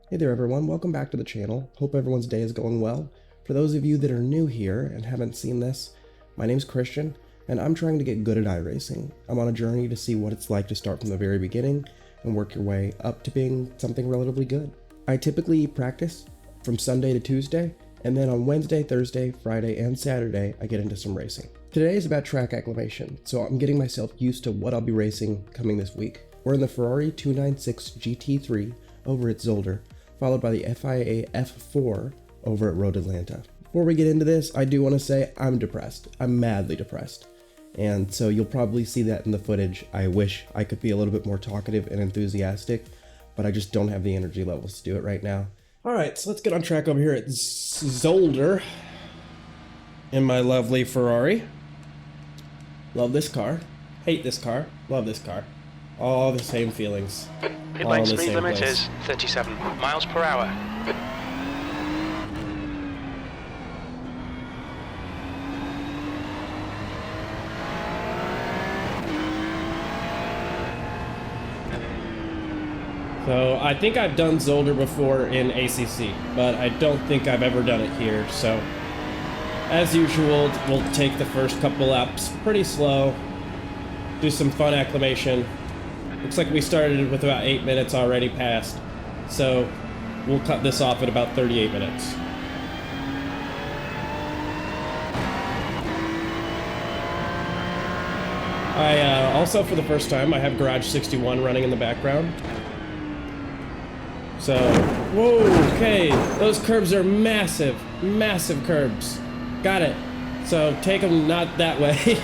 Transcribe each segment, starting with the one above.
Hey there everyone, welcome back to the channel. Hope everyone's day is going well. For those of you that are new here and haven't seen this, my name's Christian, and I'm trying to get good at iRacing. I'm on a journey to see what it's like to start from the very beginning and work your way up to being something relatively good. I typically practice from Sunday to Tuesday, and then on Wednesday, Thursday, Friday, and Saturday, I get into some racing. Today is about track acclimation, so I'm getting myself used to what I'll be racing coming this week. We're in the Ferrari 296 GT3 over at Zolder, followed by the FIA F4 over at Road Atlanta. Before we get into this, I do want to say I'm depressed. I'm madly depressed. And so you'll probably see that in the footage. I wish I could be a little bit more talkative and enthusiastic, but I just don't have the energy levels to do it right now. All right, so let's get on track over here at Zolder in my lovely Ferrari. Love this car. Hate this car. Love this car. All the same feelings. Pit lane speed limit is 37 miles per hour. So I think I've done Zolder before in ACC, but I don't think I've ever done it here. So as usual, we'll take the first couple laps pretty slow, do some fun acclimation. Looks like we started with about 8 minutes already passed, so we'll cut this off at about 38 minutes. Also, for the first time, I have Garage 61 running in the background. So, whoa, okay, those curbs are massive, massive curbs. Got it. So take them not that way.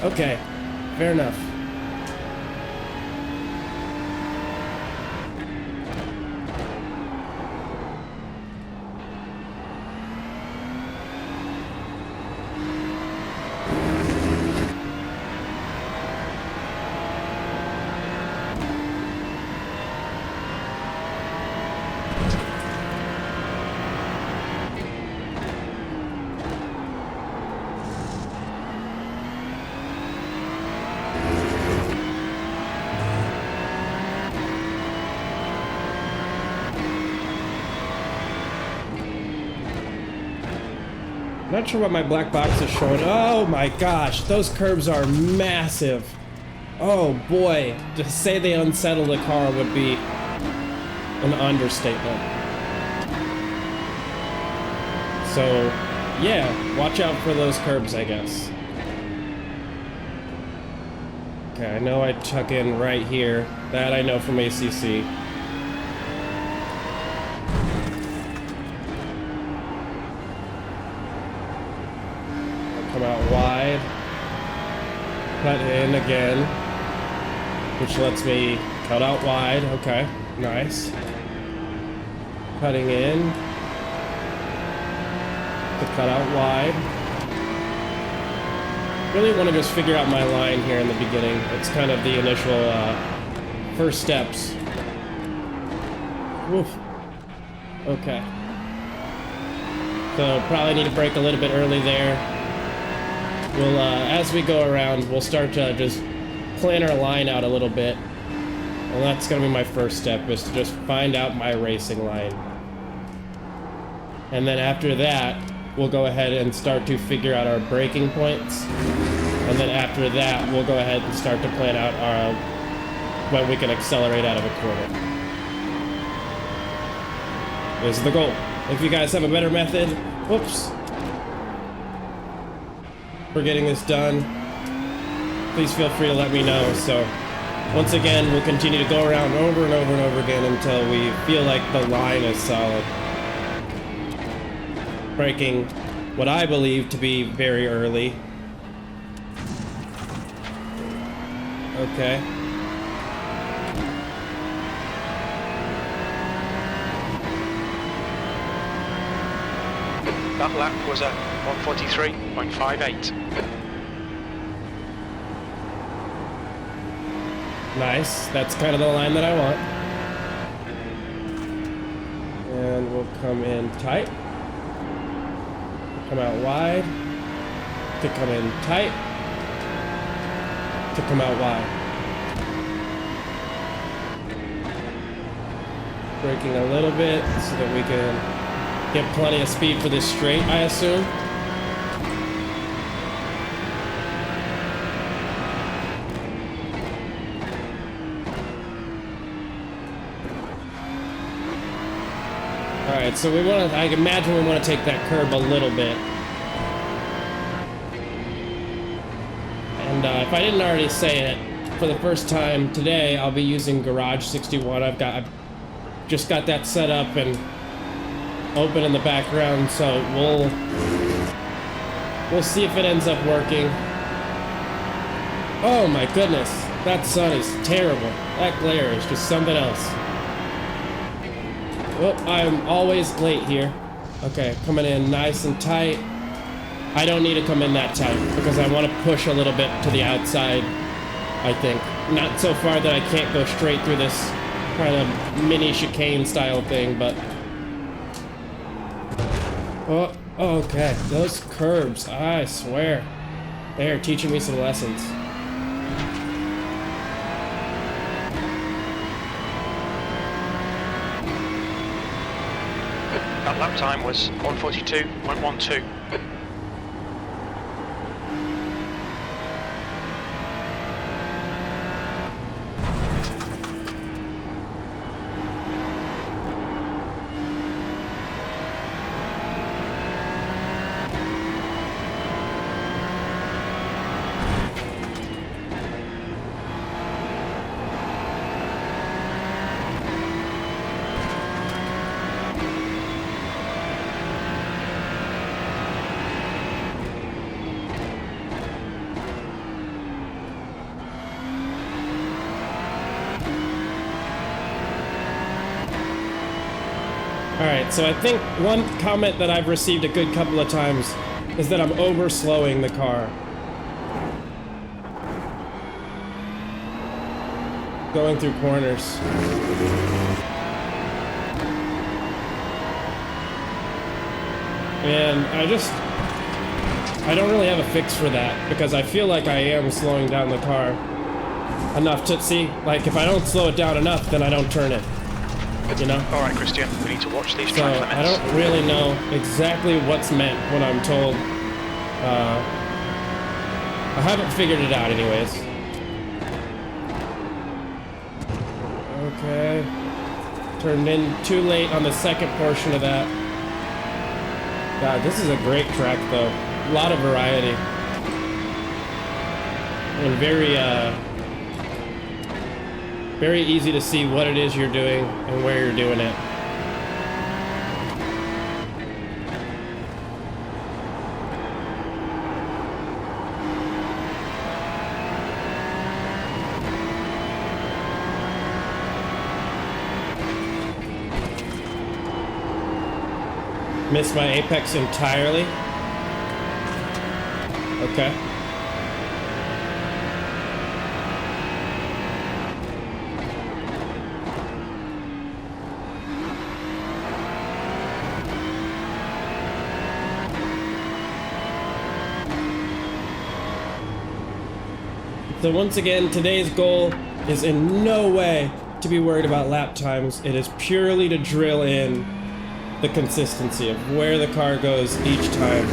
Okay, fair enough. Not sure what my black box is showing. Oh my gosh, those curbs are massive. Oh boy, to say they unsettle the car would be an understatement. So yeah, watch out for those curbs, I guess. Okay, I know I tuck in right here. That I know from ACC. Come out wide, cut in again, which lets me cut out wide. Okay, nice. Cutting in to cut out wide. Really want to just figure out my line here in the beginning. It's kind of the initial first steps. Woof. Okay. So probably need to brake a little bit early there. We'll, as we go around, we'll start to just plan our line out a little bit. And that's going to be my first step, is to just find out my racing line. And then after that, we'll go ahead and start to figure out our braking points. And then after that, we'll go ahead and start to plan out our when we can accelerate out of a corner. This is the goal. If you guys have a better method, whoops, for getting this done, please feel free to let me know. So once again, we'll continue to go around over and over and over again until we feel like the line is solid. Braking what I believe to be very early. Okay. That lap was a 143.58. Nice. That's kind of the line that I want. And we'll come in tight. Come out wide. To come in tight. To come out wide. Braking a little bit so that we can get plenty of speed for this straight, I assume. Alright, so we want to, I imagine we want to take that curb a little bit. And if I didn't already say it, for the first time today, I'll be using Garage 61. I've just got that set up and open in the background, so we'll see if it ends up working. Oh my goodness, that sun is terrible. That glare is just something else. Well, I'm always late here. Okay, coming in nice and tight. I don't need to come in that tight because I want to push a little bit to the outside, I think. Not so far that I can't go straight through this kind of mini chicane style thing, but... Oh, okay. Those curbs, I swear. They're teaching me some lessons. That lap time was 1:42.12. Alright, so I think one comment that I've received a good couple of times is that I'm over-slowing the car. Going through corners. And I don't really have a fix for that, because I feel like I am slowing down the car enough to see, like, if I don't slow it down enough, then I don't turn it. You know? Alright, Christian, we need to watch these So track limits. I don't really know exactly what's meant when I'm told. I haven't figured it out anyways. Okay. Turned in too late on the second portion of that. God, this is a great track though. A lot of variety. And very easy to see what it is you're doing and where you're doing it. Missed my apex entirely. Okay. So once again, today's goal is in no way to be worried about lap times. It is purely to drill in the consistency of where the car goes each time.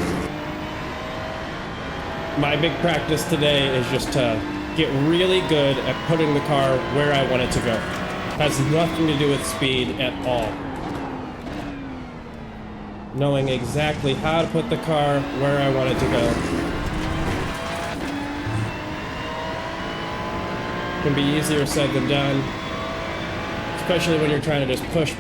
My big practice today is just to get really good at putting the car where I want it to go. Has nothing to do with speed at all. Knowing exactly how to put the car where I want it to go. Can be easier said than done, especially when you're trying to just push.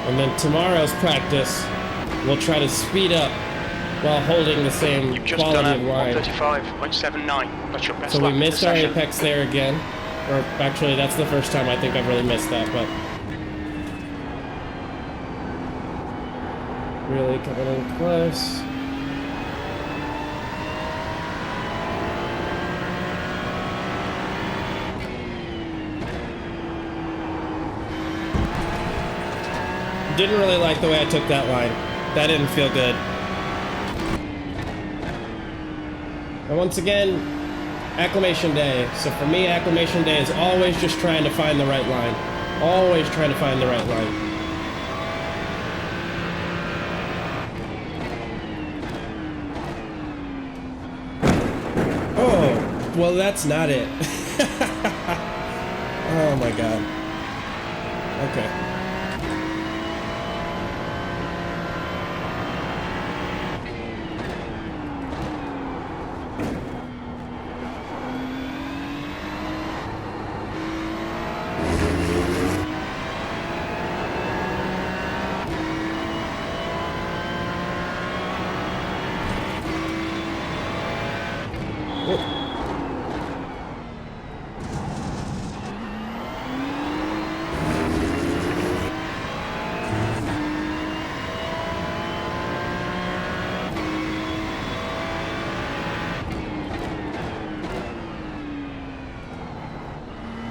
And then tomorrow's practice, we'll try to speed up while holding the same You've just quality done of line. 1:35.79. That's your best So we lap of the missed our session. apex there again. Or actually, that's the first time I think I've really missed that, but... Really coming in close. Didn't really like the way I took that line. That didn't feel good. And once again, acclimation day. So for me, acclimation day is always just trying to find the right line. Always trying to find the right line. Oh, well, that's not it. Oh my god. Okay.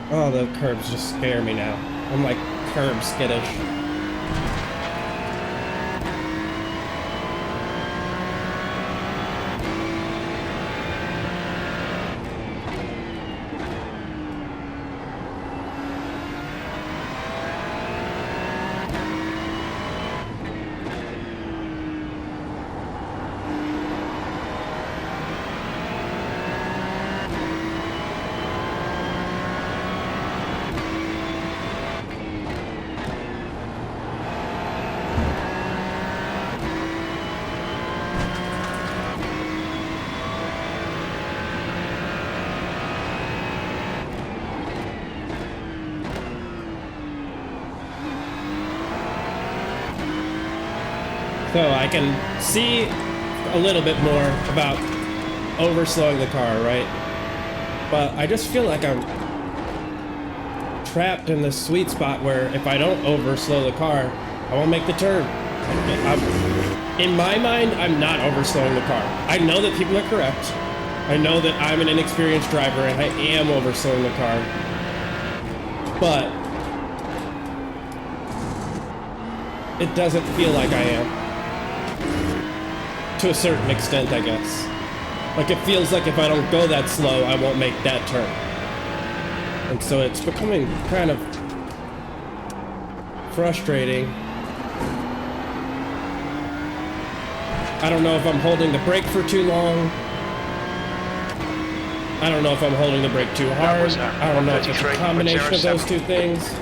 Oh, the curbs just scare me now. I'm like curb skittish. So I can see a little bit more about overslowing the car, right? But I just feel like I'm trapped in this sweet spot where if I don't overslow the car, I won't make the turn. In my mind, I'm not overslowing the car. I know that people are correct. I know that I'm an inexperienced driver and I am overslowing the car. But it doesn't feel like I am. To a certain extent, I guess. Like, it feels like if I don't go that slow, I won't make that turn. And so it's becoming kind of frustrating. I don't know if I'm holding the brake for too long. I don't know if I'm holding the brake too hard. I don't know if it's a combination of those two things.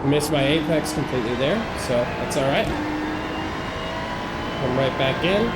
Missed my apex completely there, so that's all right. Come right back in.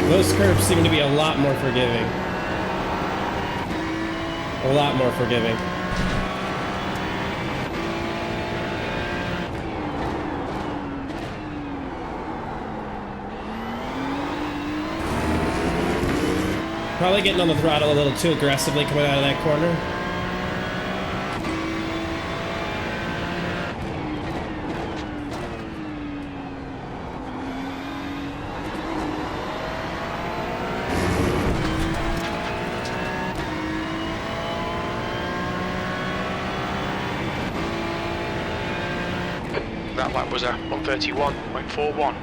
Those curves seem to be a lot more forgiving. A lot more forgiving. Probably getting on the throttle a little too aggressively coming out of that corner. That lap was a 131.41.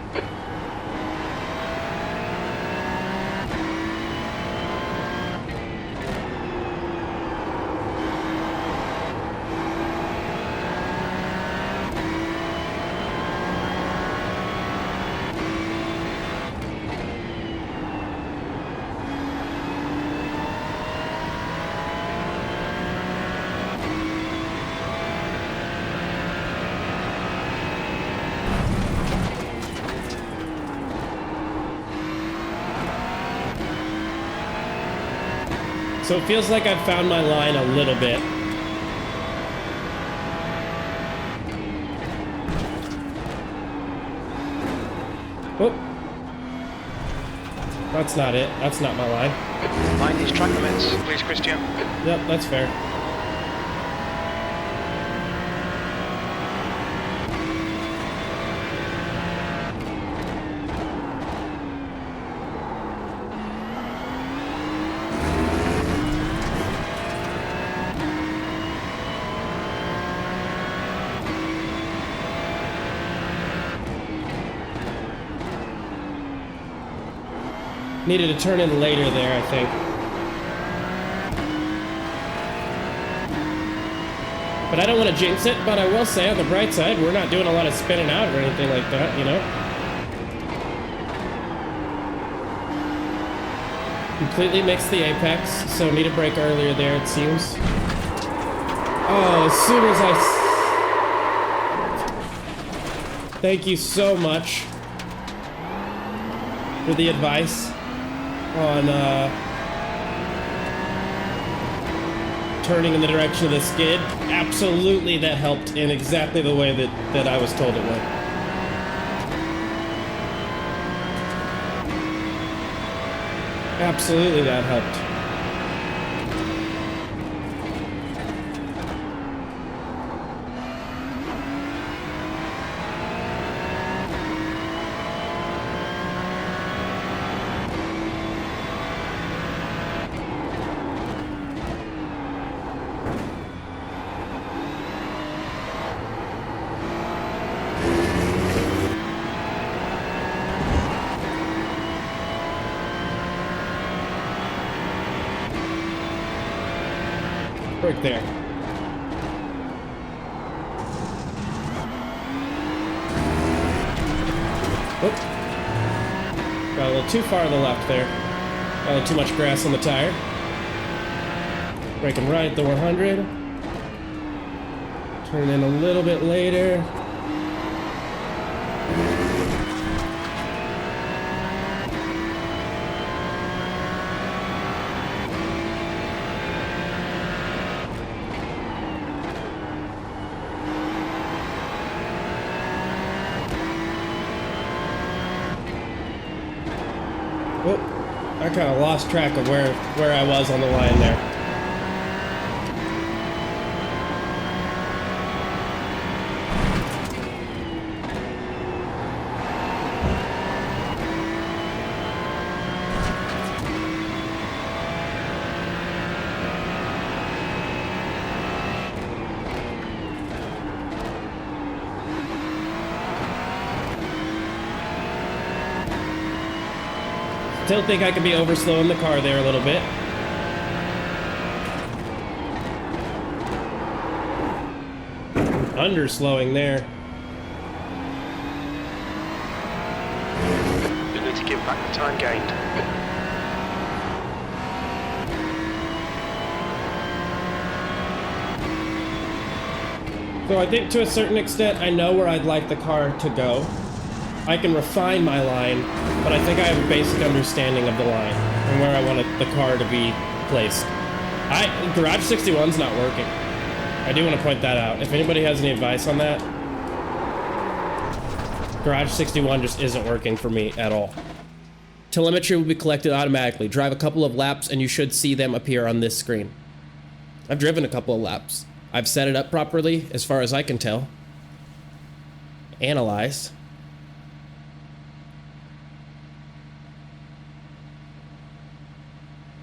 So it feels like I've found my line a little bit. Whoop. That's not it. That's not my line. Mind these track limits, please, Christian. Yep, that's fair. Needed to turn in later there, I think. But I don't want to jinx it, but I will say on the bright side, we're not doing a lot of spinning out or anything like that, you know? Completely mixed the apex, so need a break earlier there, it seems. Oh, as soon as I... Thank you so much for the advice on turning in the direction of the skid. Absolutely, that helped in exactly the way that I was told it would. Absolutely, that helped. Right there. Oop. Got a little too far to the left there. Got a little too much grass on the tire. Braking right at the 100. Turn in a little bit later. Whoop. I kind of lost track of where I was on the line there. Still think I could be overslowing the car there a little bit. Underslowing there. You need to give back the time gained. So I think to a certain extent, I know where I'd like the car to go. I can refine my line, but I think I have a basic understanding of the line and where I want the car to be placed. Garage 61's not working. I do want to point that out. If anybody has any advice on that, Garage 61 just isn't working for me at all. Telemetry will be collected automatically. Drive a couple of laps and you should see them appear on this screen. I've driven a couple of laps. I've set it up properly, as far as I can tell. Analyzed.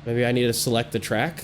Maybe I need to select the track.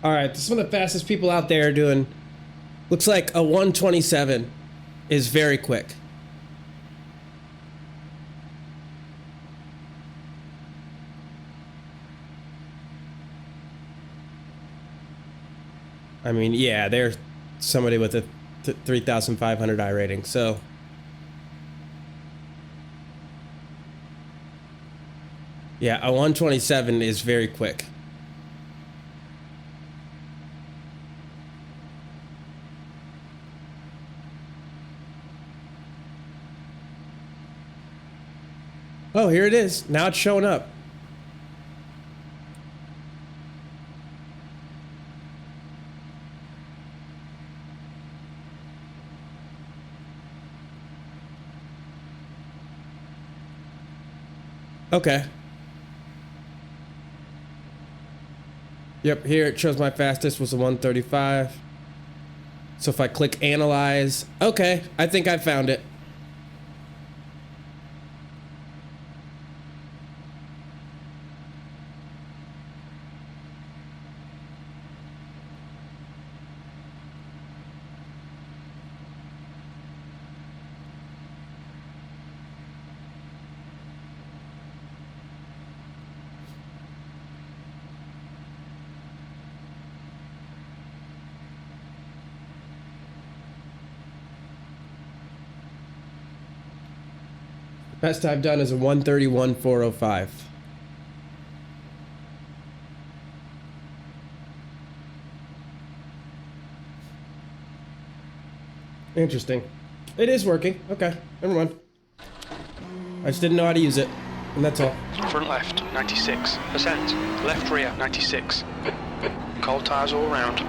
Alright, this is one of the fastest people out there are doing. Looks like a 127 is very quick. I mean, yeah, they're somebody with a 3,500 I rating, so. Yeah, a 127 is very quick. Oh, here it is. Now it's showing up. Okay. Yep, here it shows my fastest was a 135. So if I click analyze, okay, I think I found it. Best I've done is a 131.405. Interesting. It is working. Okay, never mind. I just didn't know how to use it, and that's all. Front left, 96%. Left rear, 96. Cold tyres all round.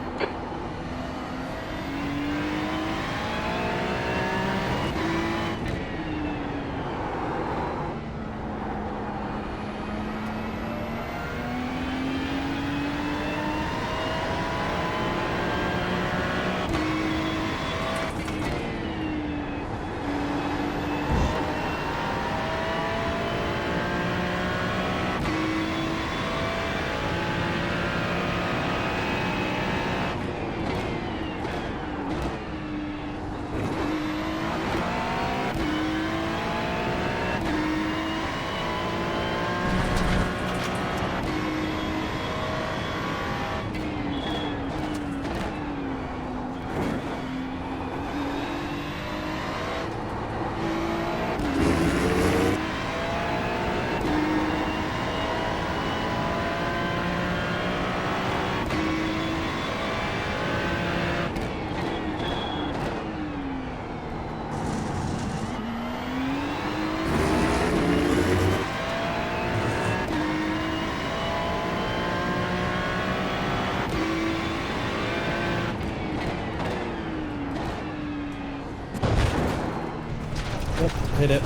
Hit it.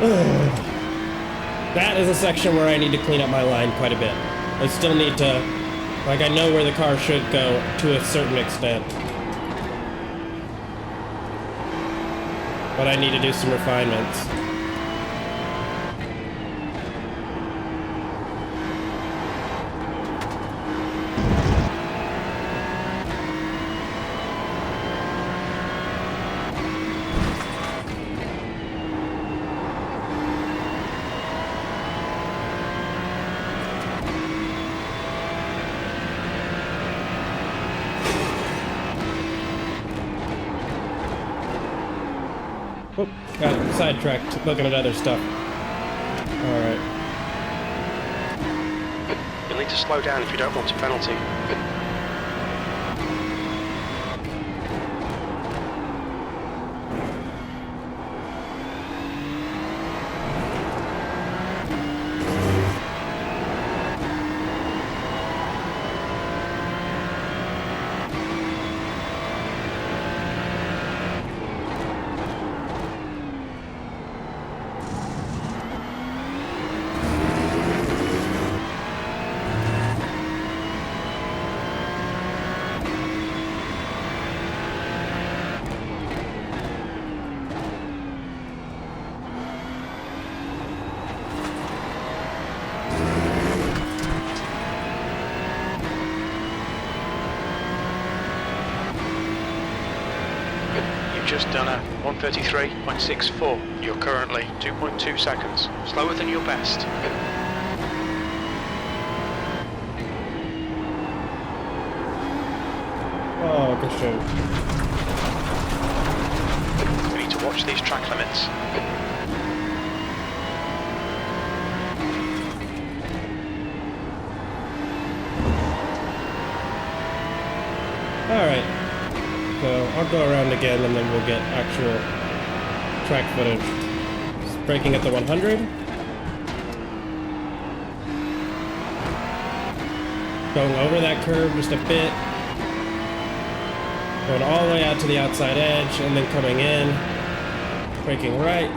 Ugh. That is a section where I need to clean up my line quite a bit. I still need to, like, I know where the car should go to a certain extent. But I need to do some refinements. Oh, got sidetracked looking at other stuff. Alright. You'll need to slow down if you don't want a penalty. You've just done a 133.64. You're currently 2.2 seconds slower than your best. Oh, Christian. You need to watch these track limits. Alright. So I'll go around again and then we'll get actual track footage. Just braking at the 100. Going over that curve just a bit. Going all the way out to the outside edge and then coming in. Braking right.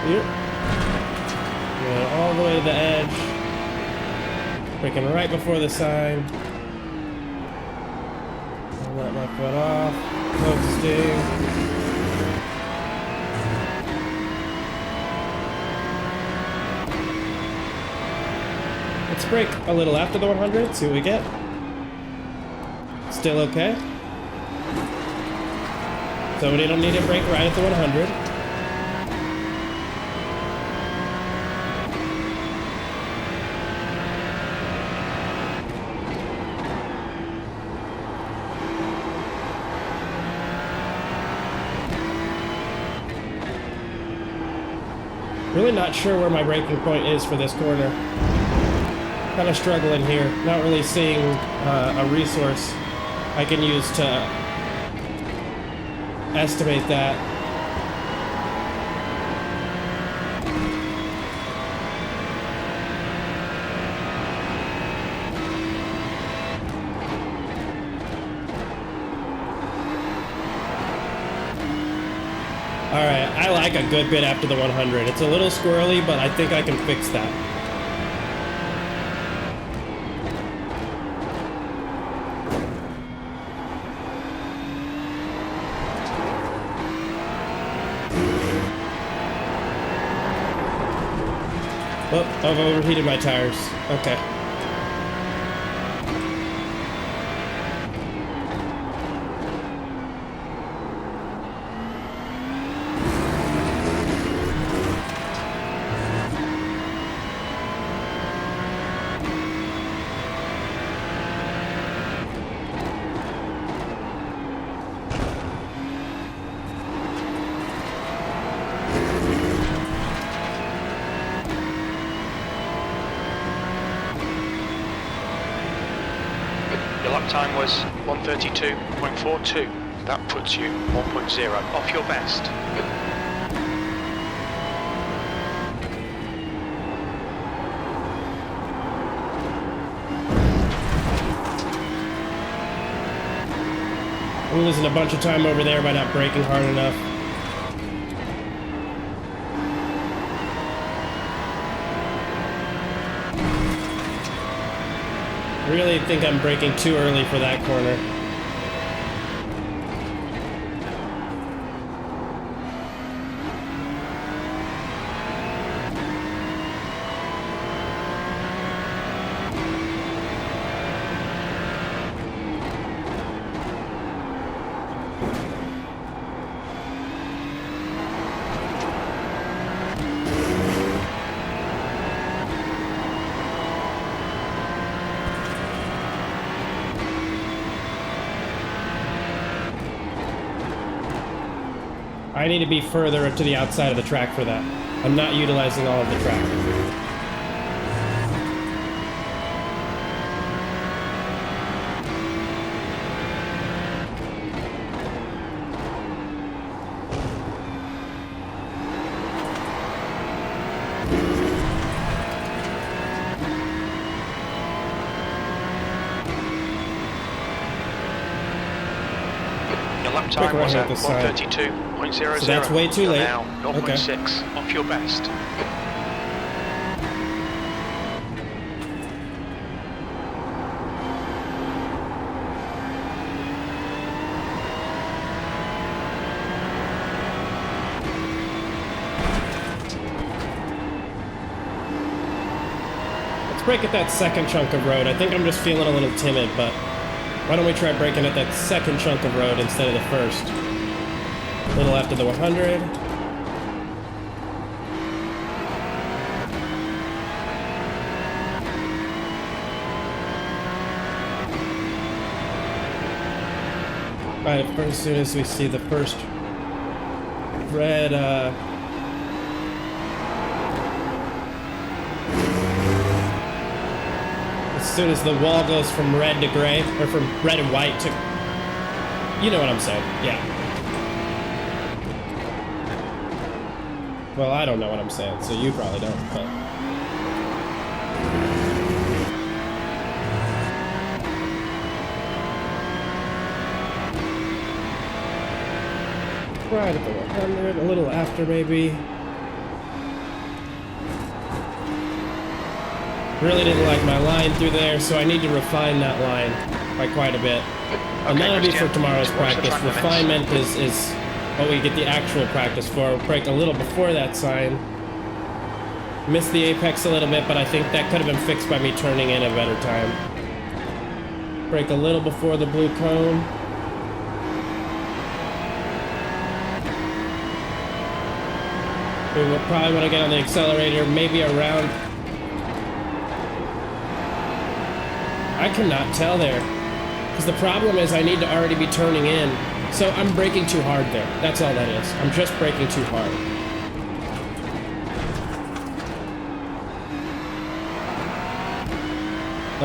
Yep. Going all the way to the edge. Braking right before the sign. I'll let my foot off. Coasting. Let's brake a little after the 100, see what we get. Still okay. So we don't need to brake right at the 100. Really not sure where my braking point is for this corner. Kind of struggling here. Not really seeing a resource I can use to estimate that. Alright, I like a good bit after the 100. It's a little squirrely, but I think I can fix that. Oh, I've overheated my tires. Okay. Your lap time was 132.42. That puts you 1.0 off your best. I'm losing a bunch of time over there by not braking hard enough. Really think I'm braking too early for that corner. I need to be further to the outside of the track for that. I'm not utilizing all of the track. Your lap time was at 132.00. So that's way too late. Now 0.6 Okay. off your best. brake at that second chunk of road. I think I'm just feeling a little timid, but why don't we try braking at that second chunk of road instead of the first? A little after the 100. Right, as soon as we see the first red, as soon as the wall goes from red to gray, or from red and white to, you know what I'm saying, yeah. Well, I don't know what I'm saying, so you probably don't, but. Right at the 100, a little after maybe. Really didn't like my line through there, so I need to refine that line by quite a bit. And that'll be for tomorrow's practice. Refinement is what we get the actual practice for. We'll brake a little before that sign. Missed the apex a little bit, but I think that could have been fixed by me turning in a better time. Brake a little before the blue cone. We will probably want to get on the accelerator, maybe around. I cannot tell there. Because the problem is I need to already be turning in. So I'm braking too hard there. That's all that is. I'm just braking too hard.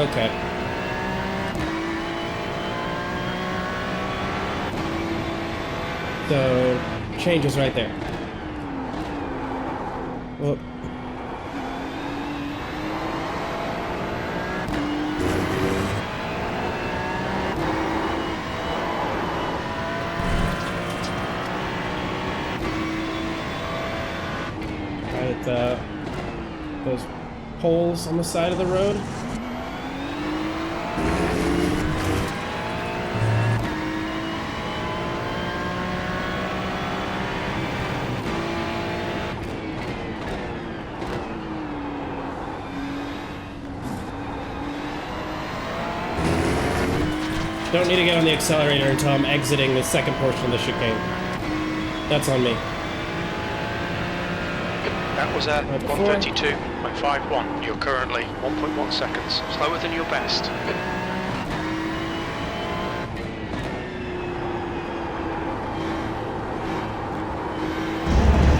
Okay. So, changes right there. Whoop. Right at those poles on the side of the road. Don't need to get on the accelerator until I'm exiting the second portion of the chicane. That's on me. That was at 132.51. You're currently 1.1 seconds slower than your best.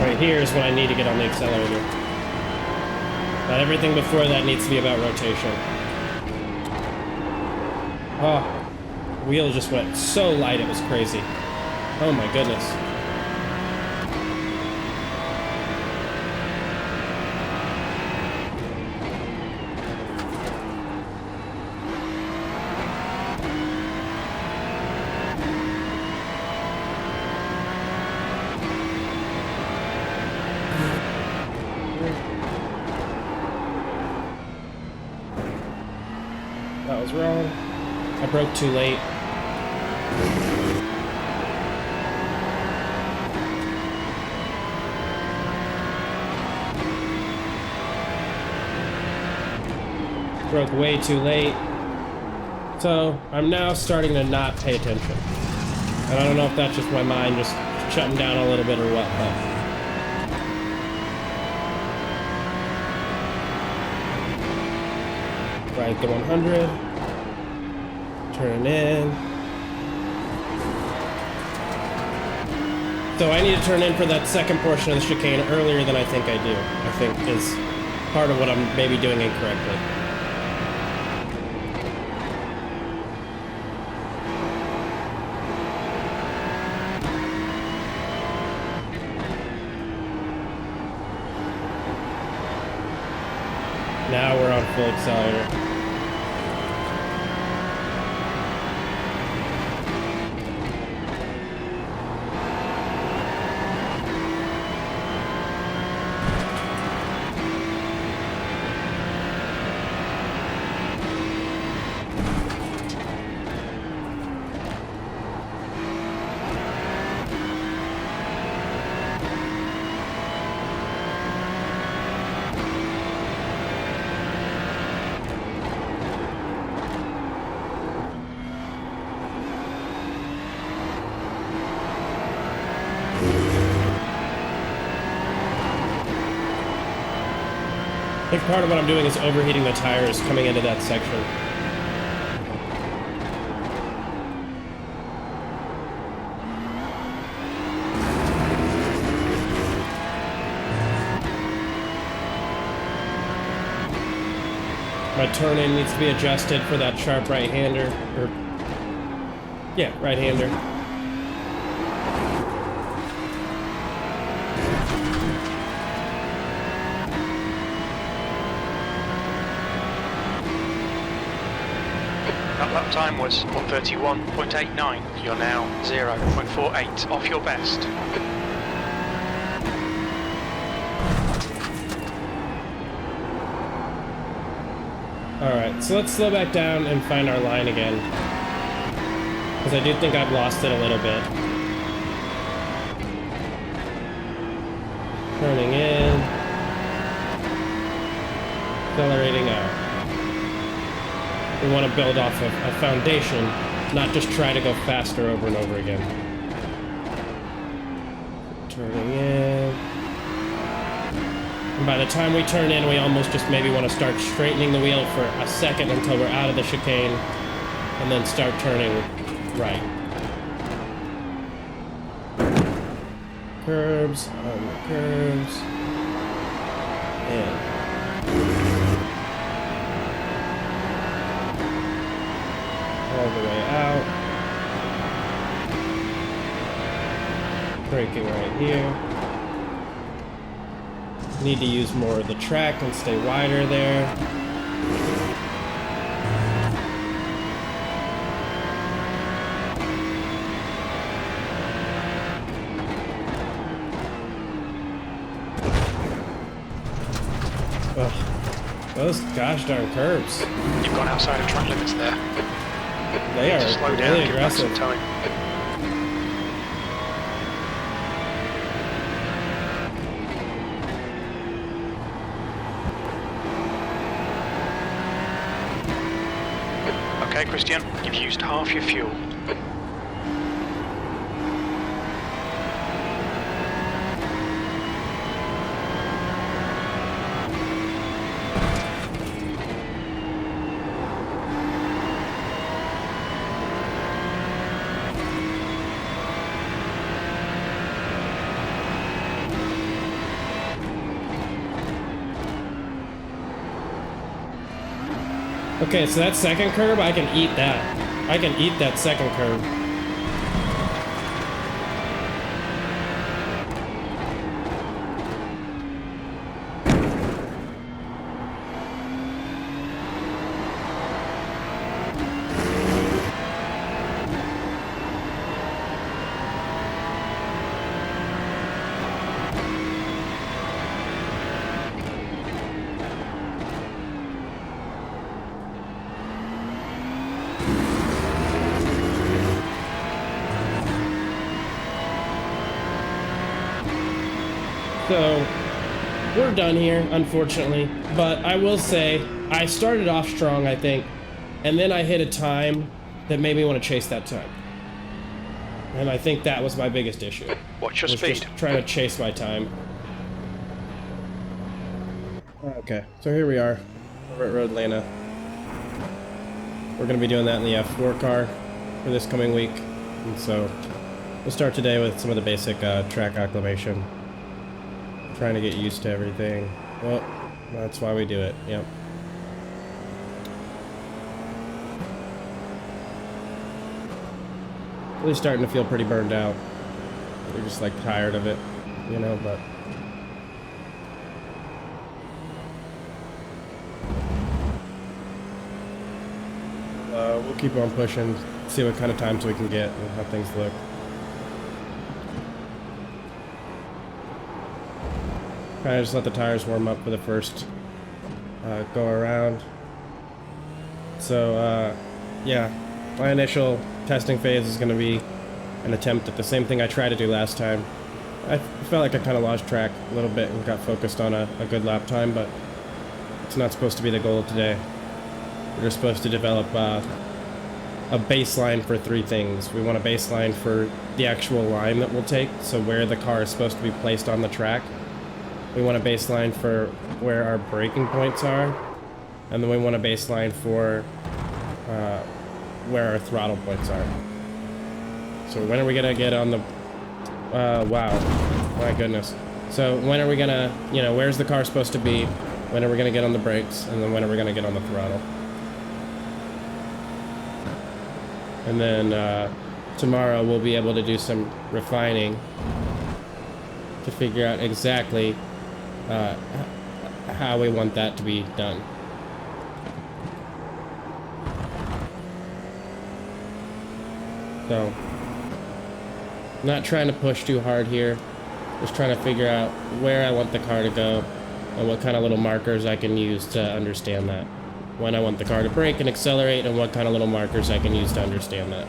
Right here is when I need to get on the accelerator. But everything before that needs to be about rotation. Oh. Wheel just went so light, it was crazy. Oh my goodness. That was wrong. I broke too late. Broke way too late. So I'm now starting to not pay attention. And I don't know if that's just my mind just shutting down a little bit or what, but right, the 100. Turn in. So I need to turn in for that second portion of the chicane earlier than I think I do. I think is part of what I'm maybe doing incorrectly. Now we're on full accelerator. think part of what I'm doing is overheating the tires coming into that section. My turn-in needs to be adjusted for that sharp right-hander, or, yeah, right-hander. That lap time was 1:31.89. You're now 0.48 off your best. Alright, so let's slow back down and find our line again. Because I do think I've lost it a little bit. Turning in. Accelerating out. We want to build off of a foundation, not just try to go faster over and over again. Turning in. And by the time we turn in, we almost just maybe want to start straightening the wheel for a second until we're out of the chicane, and then start turning right. Curbs, on the curbs, and all the way out. Braking right here. Need to use more of the track and stay wider there. Ugh. Those gosh darn curbs. You've gone outside of track limits there. They are Slow down, really give back some aggressive. time. Okay, Christian, you've used half your fuel. Okay, so that second curb, I can eat that. I can eat that second curb. So, we're done here, unfortunately. But I will say, I started off strong, I think, and then I hit a time that made me want to chase that time. And I think that was my biggest issue. Watch your was speed. just trying to chase my time. Okay, so here we are, over at Road Atlanta. We're going to be doing that in the F4 car for this coming week. And so, we'll start today with some of the basic track acclimation. Trying to get used to everything. Well, that's why we do it, yep. Really starting to feel pretty burned out. We're just like tired of it, you know, but... we'll keep on pushing, see what kind of times we can get and how things look. Kind of just let the tires warm up for the first go around. So, yeah, my initial testing phase is going to be an attempt at the same thing I tried to do last time. I felt like I kind of lost track a little bit and got focused on a good lap time, but it's not supposed to be the goal today. We're supposed to develop a baseline for three things. We want a baseline for the actual line that we'll take, so where the car is supposed to be placed on the track. We want a baseline for where our braking points are, and then we want a baseline for where our throttle points are. So when are we gonna get on the... wow. My goodness. So when are we gonna... You know, where's the car supposed to be? When are we gonna get on the brakes? And then when are we gonna get on the throttle? And then tomorrow we'll be able to do some refining to figure out exactly how we want that to be done. So, not trying to push too hard here, just trying to figure out where I want the car to go and what kind of little markers I can use to understand that. When I want the car to brake and accelerate, and what kind of little markers I can use to understand that.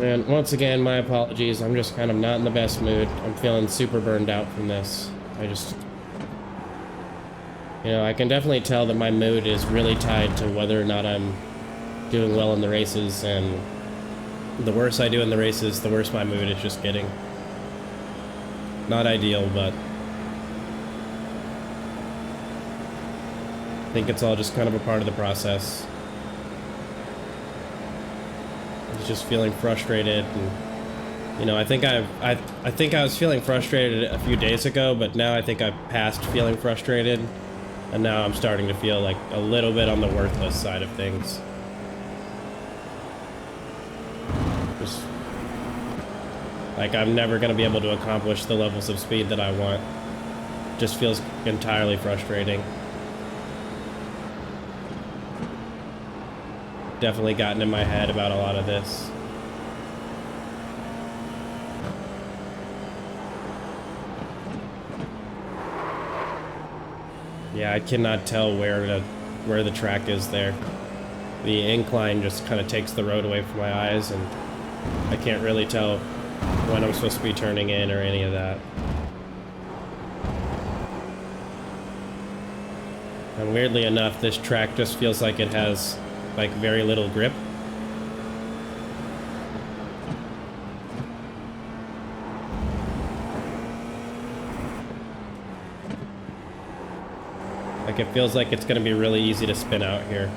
And once again, my apologies, I'm just kind of not in the best mood. I'm feeling super burned out from this. You know, I can definitely tell that my mood is really tied to whether or not I'm doing well in the races, and the worse I do in the races, the worse my mood is just getting. Not ideal, but I think it's all just kind of a part of the process. I was just feeling frustrated, and you know, I think I was feeling frustrated a few days ago, but now I think I've passed feeling frustrated, and now I'm starting to feel like a little bit on the worthless side of things. Just like I'm never going to be able to accomplish the levels of speed that I want. Just feels entirely frustrating. Definitely gotten in my head about a lot of this. Yeah, I cannot tell where the track is there. The incline just kind of takes the road away from my eyes, and I can't really tell when I'm supposed to be turning in or any of that. And weirdly enough, this track just feels like it has like very little grip. Like it feels like it's going to be really easy to spin out here.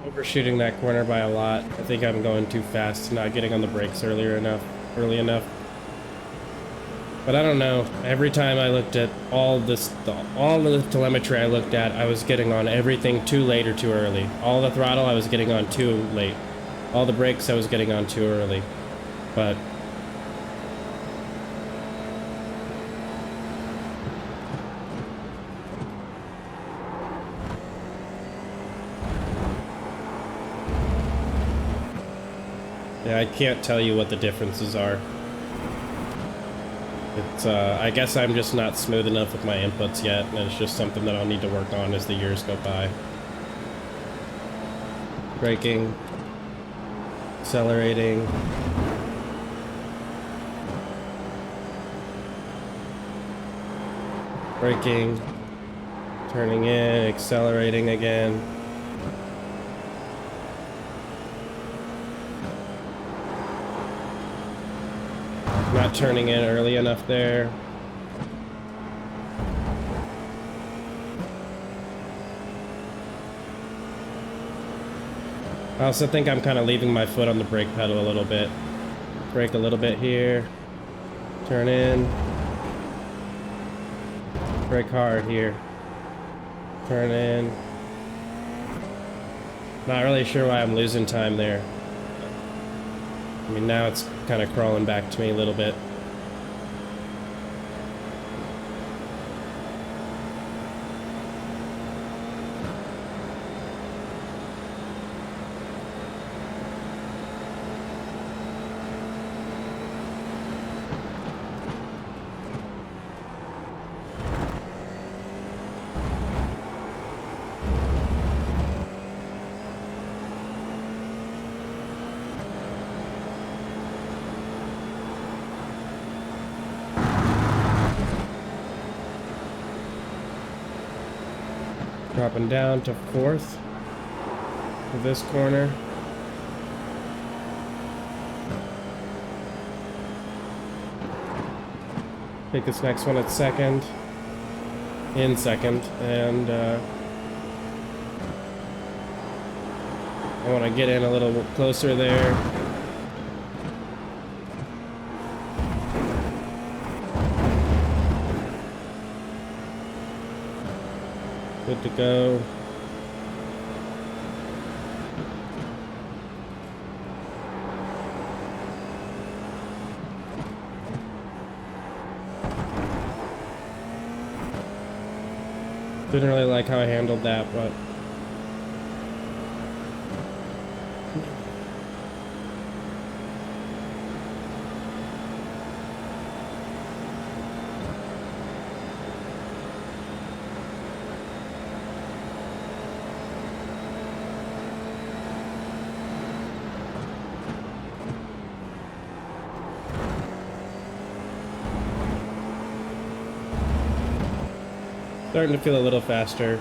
Overshooting that corner by a lot. I think I'm going too fast, not getting on the brakes early enough. But I don't know. Every time I looked at all the telemetry I looked at, I was getting on everything too late or too early. All the throttle I was getting on too late. All the brakes I was getting on too early. But yeah, I can't tell you what the differences are. It's, I guess I'm just not smooth enough with my inputs yet, and it's just something that I'll need to work on as the years go by. Braking, accelerating. Braking, turning in, accelerating again. Not turning in early enough there. I also think I'm kind of leaving my foot on the brake pedal a little bit. Brake a little bit here. Turn in. Brake hard here. Turn in. Not really sure why I'm losing time there. I mean, now it's kind of crawling back to me a little bit. Dropping down to 4th for this corner. Take this next one at 2nd. In 2nd. And I want to get in a little closer there. Good to go. Didn't really like how I handled that, but starting to feel a little faster,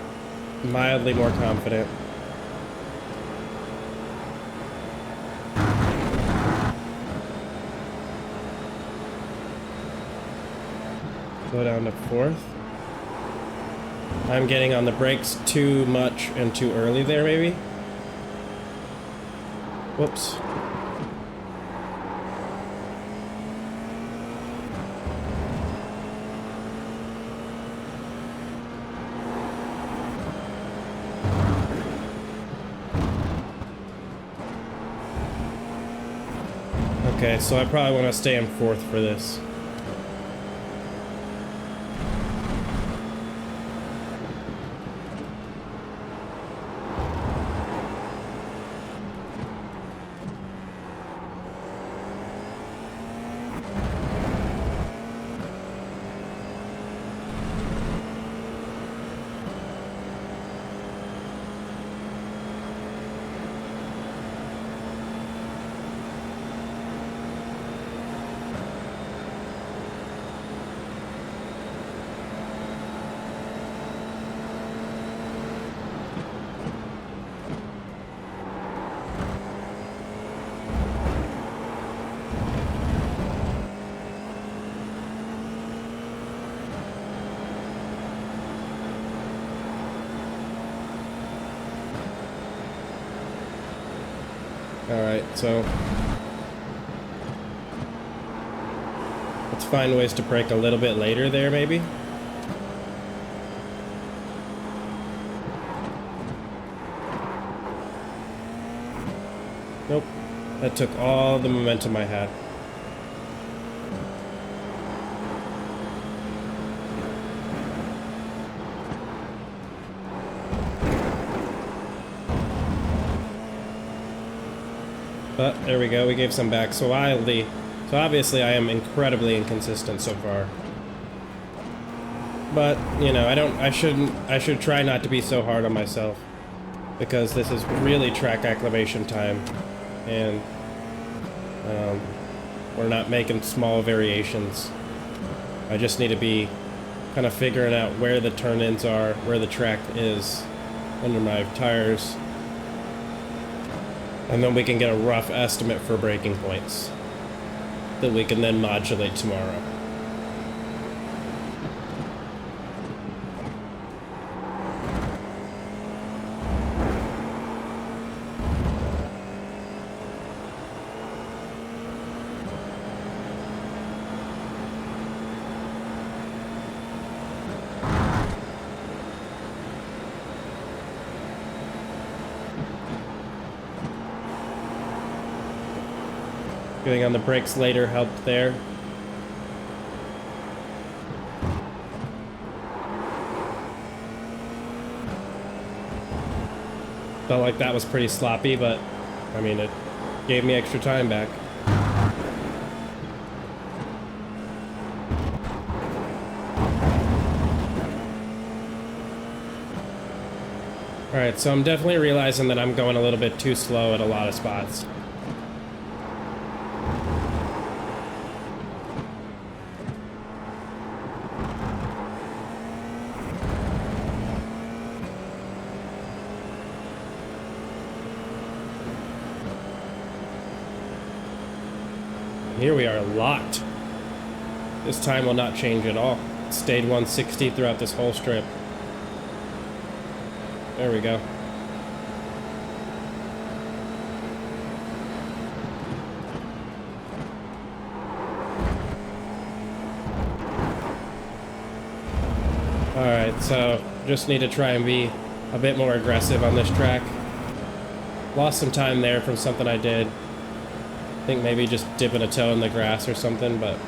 mildly more confident. Go down to 4th. I'm getting on the brakes too much and too early there, maybe. Whoops. Okay, so I probably want to stay in 4th for this. Alright, so let's find ways to brake a little bit later there, maybe. Nope. That took all the momentum I had. But there we go, we gave some back. So obviously I am incredibly inconsistent so far. But, you know, I should try not to be so hard on myself, because this is really track acclimation time, and we're not making small variations. I just need to be kind of figuring out where the turn-ins are, where the track is under my tires. And then we can get a rough estimate for braking points that we can then modulate tomorrow. Getting on the brakes later helped there. Felt like that was pretty sloppy, but I mean, it gave me extra time back. Alright, so I'm definitely realizing that I'm going a little bit too slow at a lot of spots. Here we are locked. This time will not change at all. It stayed 160 throughout this whole strip. There we go. Alright, so just need to try and be a bit more aggressive on this track. Lost some time there from something I did. I think maybe just dipping a toe in the grass or something, but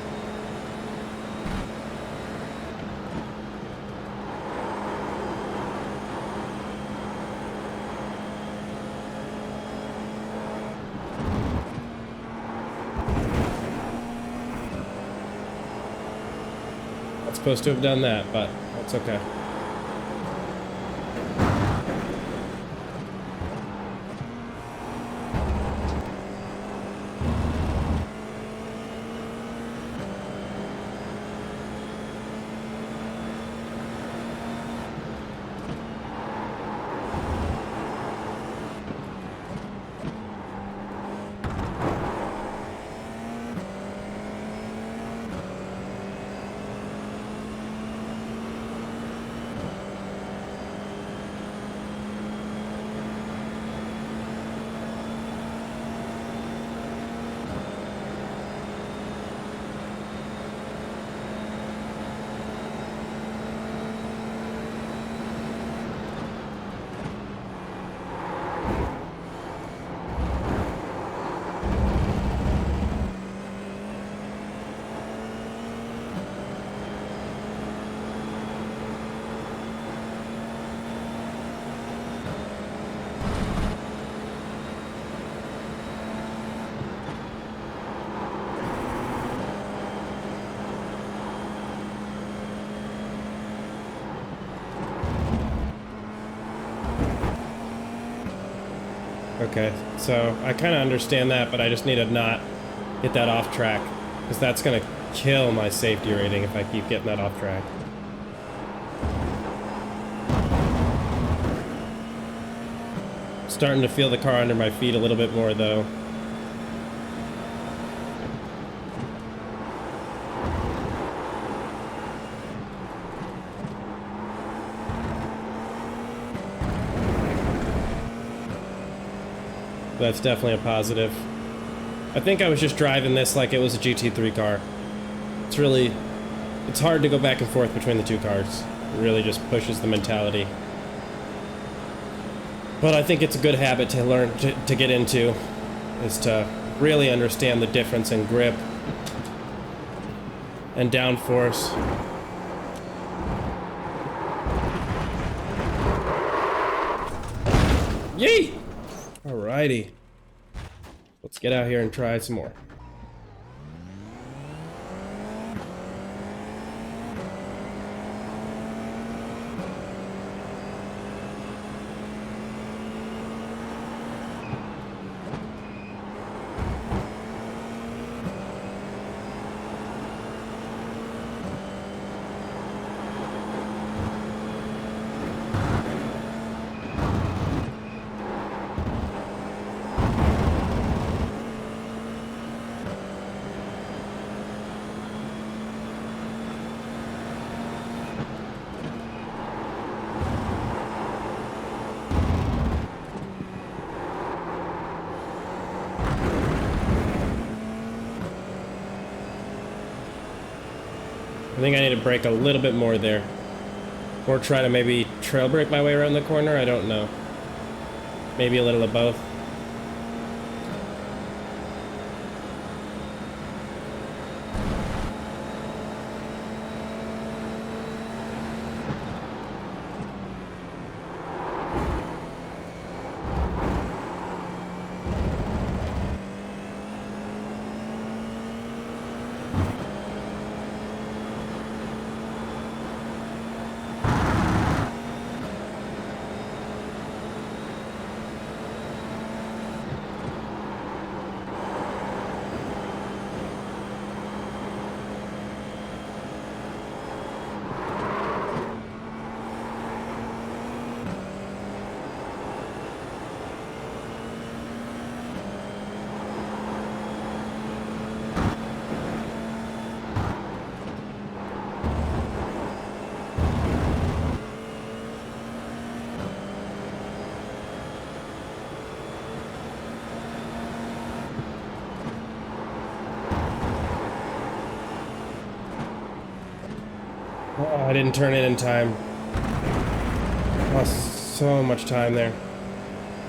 not supposed to have done that, but that's okay. Okay, so I kind of understand that, but I just need to not get that off track, because that's going to kill my safety rating if I keep getting that off track. Starting to feel the car under my feet a little bit more, though. That's definitely a positive. I think I was just driving this like it was a GT3 car. It's hard to go back and forth between the two cars. It really just pushes the mentality. But I think it's a good habit to learn to get into, is to really understand the difference in grip and downforce. Yay! Alrighty. Let's get out here and try some more. I think I need to brake a little bit more there. Or try to maybe trail brake my way around the corner, I don't know. Maybe a little of both. Oh, I didn't turn it in time. Lost so much time there.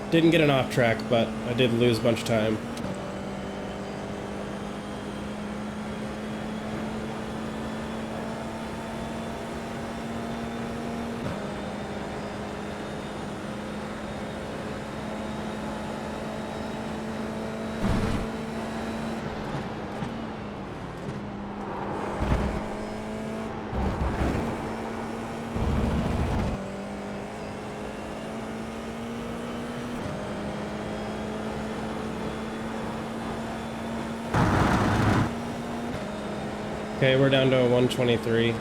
Didn't get an off track, but I did lose a bunch of time. Okay, we're down to a 123.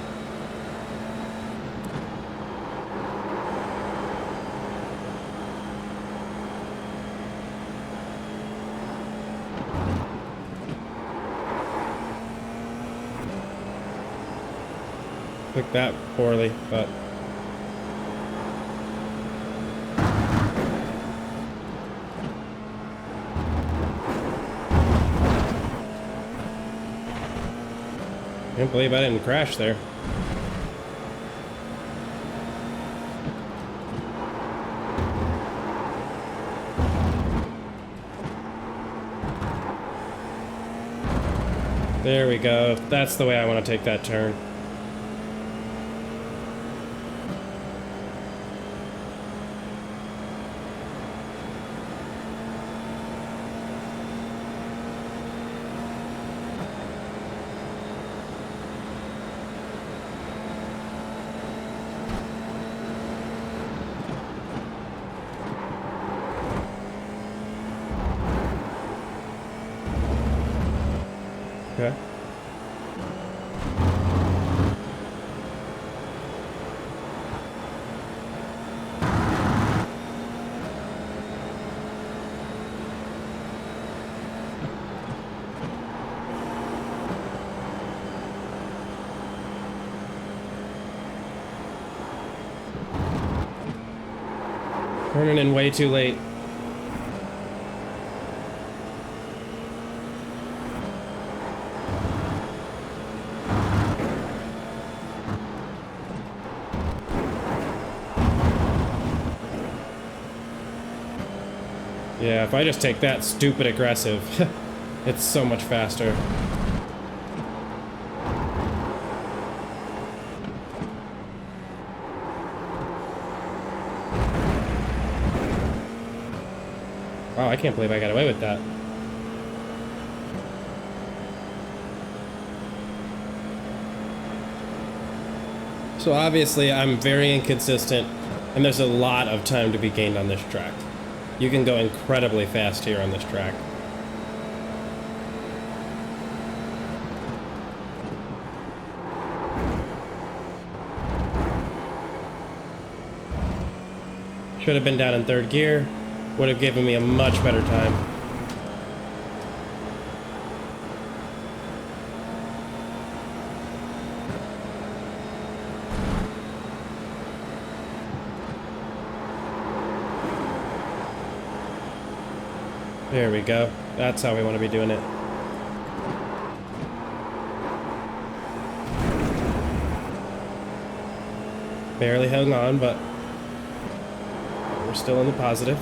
Took that poorly, but... Can't believe I didn't crash there. There we go. That's the way I want to take that turn. Okay. Turning in way too late. Yeah, if I just take that stupid aggressive, it's so much faster. Wow, I can't believe I got away with that. So obviously I'm very inconsistent, and there's a lot of time to be gained on this track. You can go incredibly fast here on this track. Should have been down in third gear. Would have given me a much better time. There we go. That's how we want to be doing it. Barely hung on, but we're still in the positive.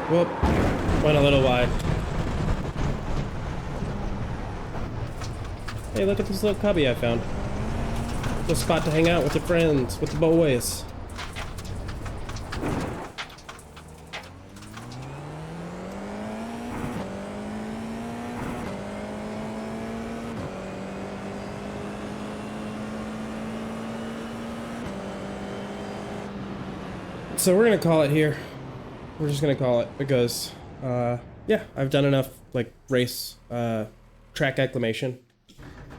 Whoop, went a little wide. Hey, look at this little cubby I found. A spot to hang out with your friends, with the boys. So we're gonna call it here. We're just gonna call it because, yeah, I've done enough like race, track acclimation.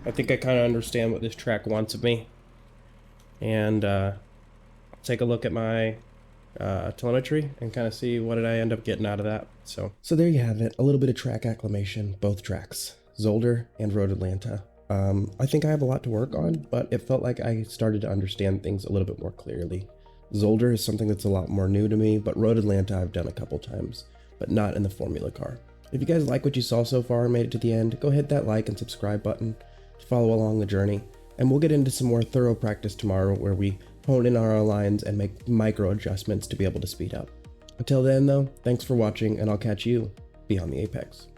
I think I kind of understand what this track wants of me. And take a look at my telemetry and kind of see what did I end up getting out of that. So there you have it, a little bit of track acclimation, both tracks, Zolder and Road Atlanta. I think I have a lot to work on, but it felt like I started to understand things a little bit more clearly. Zolder is something that's a lot more new to me, but Road Atlanta I've done a couple times, but not in the Formula car. If you guys like what you saw so far and made it to the end, go hit that like and subscribe button to follow along the journey. And we'll get into some more thorough practice tomorrow where we hone in our lines and make micro adjustments to be able to speed up. Until then though, thanks for watching and I'll catch you beyond the apex.